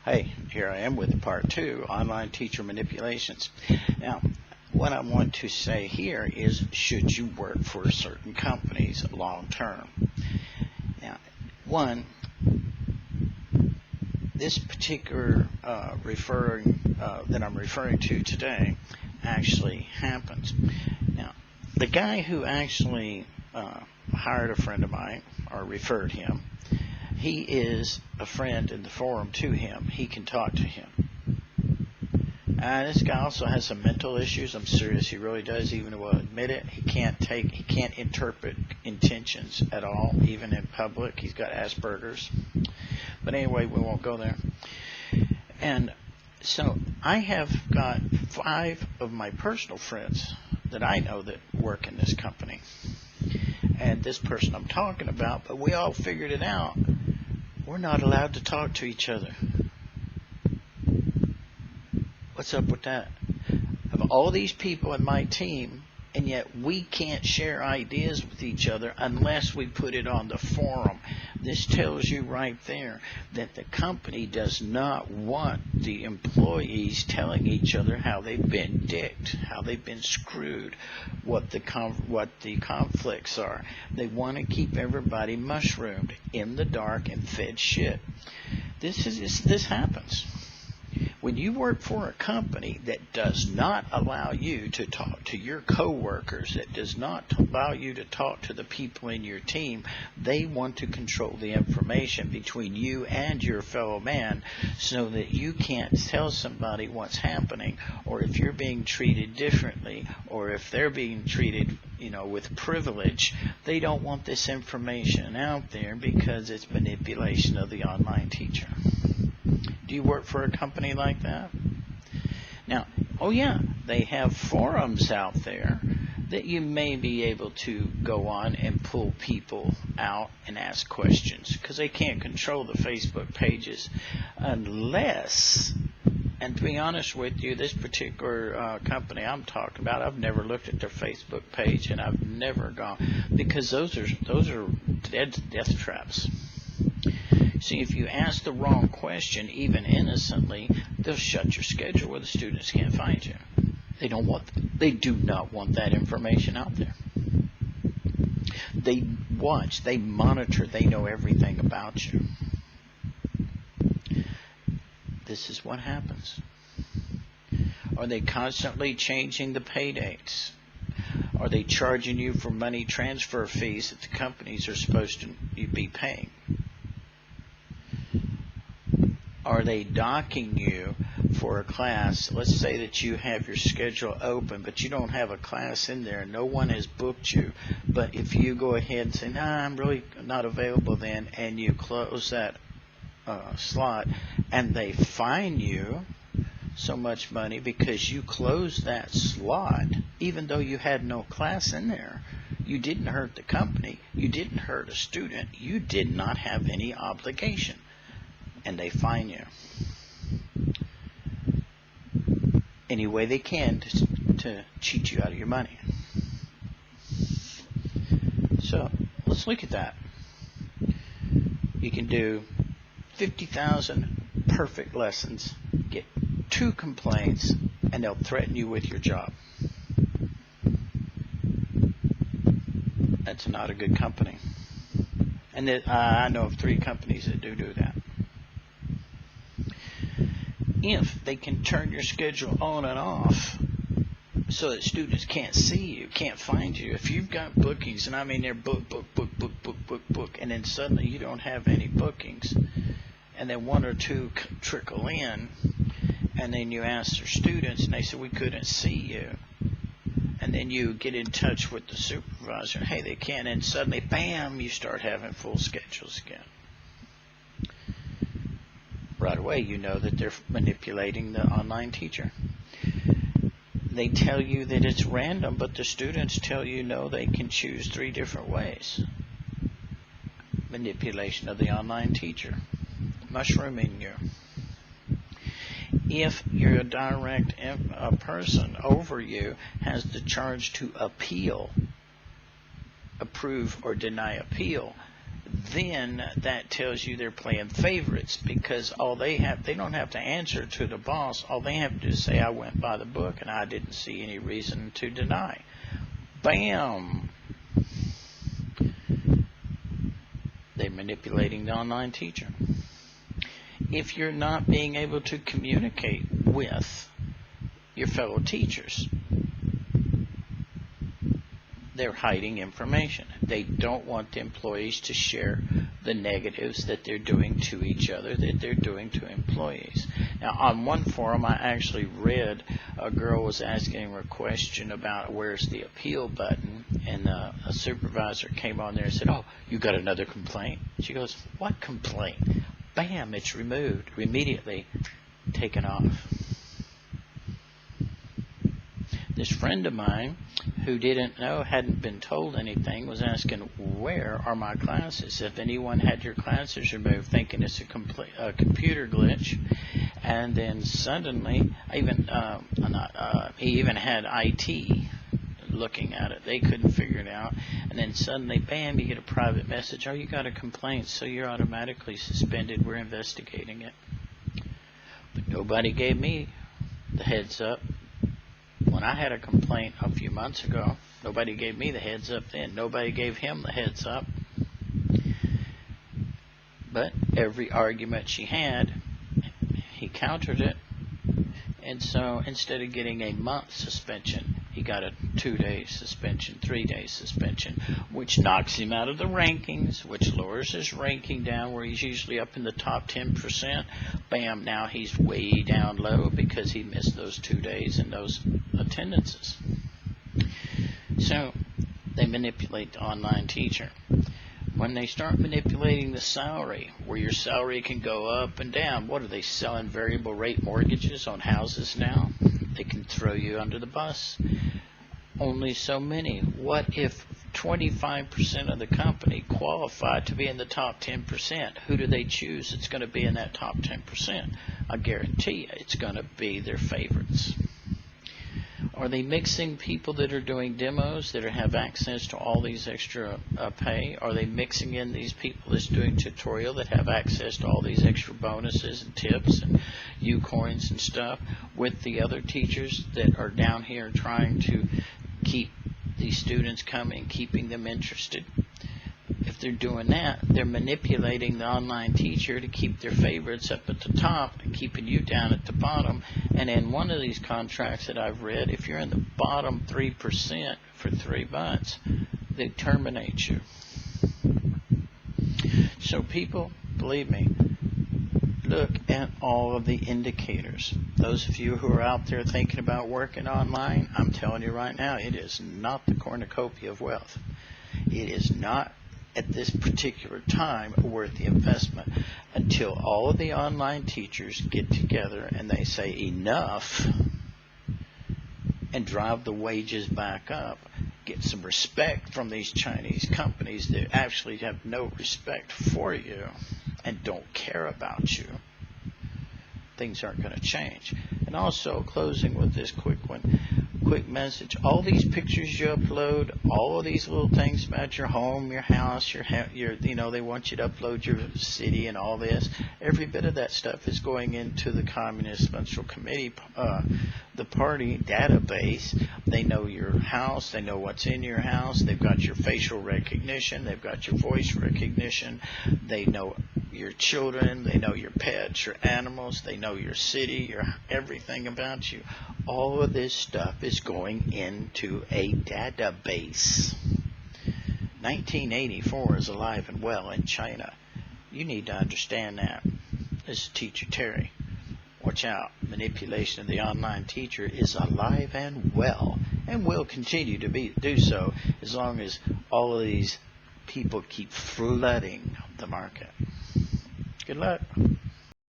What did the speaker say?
Hey, here I am with part two, online teacher manipulations. Now, what I want to say here is, should you work for certain companies long term? Now, one, this particular that I'm referring to today actually happens. Now, the guy who actually hired a friend of mine or referred him, he is a friend in the forum to him. He can talk to him. This guy also has some mental issues. I'm serious. He really does, even will admit it. He can't interpret intentions at all, even in public. He's got Asperger's. But anyway, we won't go there. And so I have got 5 of my personal friends that I know that work in this company. And this person I'm talking about, but we all figured it out. We're not allowed to talk to each other. What's up with that? Of all these people in my team, and yet we can't share ideas with each other unless we put it on the forum. This tells you right there that the company does not want the employees telling each other how they've been dicked, how they've been screwed, what the conflicts are. They want to keep everybody mushroomed in the dark and fed shit. This happens. When you work for a company that does not allow you to talk to your coworkers, that does not allow you to talk to the people in your team, they want to control the information between you and your fellow man so that you can't tell somebody what's happening, or if you're being treated differently, or if they're being treated, with privilege. They don't want this information out there because it's manipulation of the online teacher. Do you work for a company like that? Now, they have forums out there that you may be able to go on and pull people out and ask questions, because they can't control the Facebook pages unless, and to be honest with you, this particular company I'm talking about, I've never looked at their Facebook page, and I've never gone, because those are death traps. See, if you ask the wrong question, even innocently, they'll shut your schedule where the students can't find you. They do not want that information out there. They watch, they monitor, they know everything about you. This is what happens. Are they constantly changing the pay dates? Are they charging you for money transfer fees that the companies are supposed to be paying? Are they docking you for a class? Let's say that you have your schedule open, but you don't have a class in there. No one has booked you. But if you go ahead and say, I'm really not available then, and you close that slot, and they fine you so much money because you closed that slot, even though you had no class in there. You didn't hurt the company. You didn't hurt a student. You did not have any obligation. And they fine you any way they can to cheat you out of your money. So let's look at that. You can do 50,000 perfect lessons, get 2 complaints, and they'll threaten you with your job. That's not a good company. And I know of 3 companies that do that. If they can turn your schedule on and off so that students can't see you, can't find you. If you've got bookings, and I mean they're book, and then suddenly you don't have any bookings, and then 1 or 2 trickle in, and then you ask their students, and they say, we couldn't see you. And then you get in touch with the supervisor, hey, they can't, and suddenly, bam, you start having full schedules again. Right away, you know that they're manipulating the online teacher. They tell you that it's random, but the students tell you no, they can choose 3 different ways. Manipulation of the online teacher. Mushrooming you. If your direct person over you has the charge to appeal, approve or deny appeal, then that tells you they're playing favorites, because they don't have to answer to the boss. All they have to do is say, I went by the book and I didn't see any reason to deny. Bam! They're manipulating the online teacher. If you're not being able to communicate with your fellow teachers, they're hiding information. They don't want the employees to share the negatives that they're doing to each other, that they're doing to employees. Now, on one forum, I actually read a girl was asking her a question about where's the appeal button, and a supervisor came on there and said, oh, you got another complaint? She goes, what complaint? Bam, it's removed, immediately taken off. This friend of mine who didn't know, hadn't been told anything, was asking, where are my classes? If anyone had your classes removed, thinking it's a computer glitch. And then suddenly, he even had IT looking at it. They couldn't figure it out. And then suddenly, bam, you get a private message. Oh, you got a complaint, so you're automatically suspended. We're investigating it. But nobody gave me the heads up. When I had a complaint a few months ago, nobody gave me the heads up then. Nobody gave him the heads up. But every argument she had, he countered it. And so instead of getting a month suspension, he got a 2-day suspension, 3-day suspension, which knocks him out of the rankings, which lowers his ranking down where he's usually up in the top 10%. Bam, now he's way down low because he missed those 2 days and those attendances. So they manipulate the online teacher. When they start manipulating the salary, where your salary can go up and down, what are they selling? Variable rate mortgages on houses now? They can throw you under the bus. Only so many. What if 25% of the company qualify to be in the top 10%? Who do they choose that's going to be in that top 10%? I guarantee you it's going to be their favorites. Are they mixing people that are doing demos that have access to all these extra pay? Are they mixing in these people that's doing tutorial that have access to all these extra bonuses and tips and Ucoins and stuff with the other teachers that are down here trying to keep these students coming, keeping them interested? If they're doing that, they're manipulating the online teacher to keep their favorites up at the top and keeping you down at the bottom. And in one of these contracts that I've read, if you're in the bottom 3% for 3 months, they terminate you. So people, believe me, look at all of the indicators. Those of you who are out there thinking about working online, I'm telling you right now, it is not the cornucopia of wealth. It is not at this particular time worth the investment until all of the online teachers get together and they say enough and drive the wages back up, get some respect from these Chinese companies that actually have no respect for you and don't care about you. Things aren't going to change. And also, closing with this quick message. All these pictures you upload, all of these little things about your home, your house, your they want you to upload your city and all this. Every bit of that stuff is going into the Communist Central Committee, the party database. They know your house. They know what's in your house. They've got your facial recognition. They've got your voice recognition. They know your children, they know your pets, your animals, they know your city, your everything about you. All of this stuff is going into a database. 1984 is alive and well in China. You need to understand that. This is Teacher Terry. Watch out. Manipulation of the online teacher is alive and well, and will continue to do so as long as all of these people keep flooding the market. Good luck.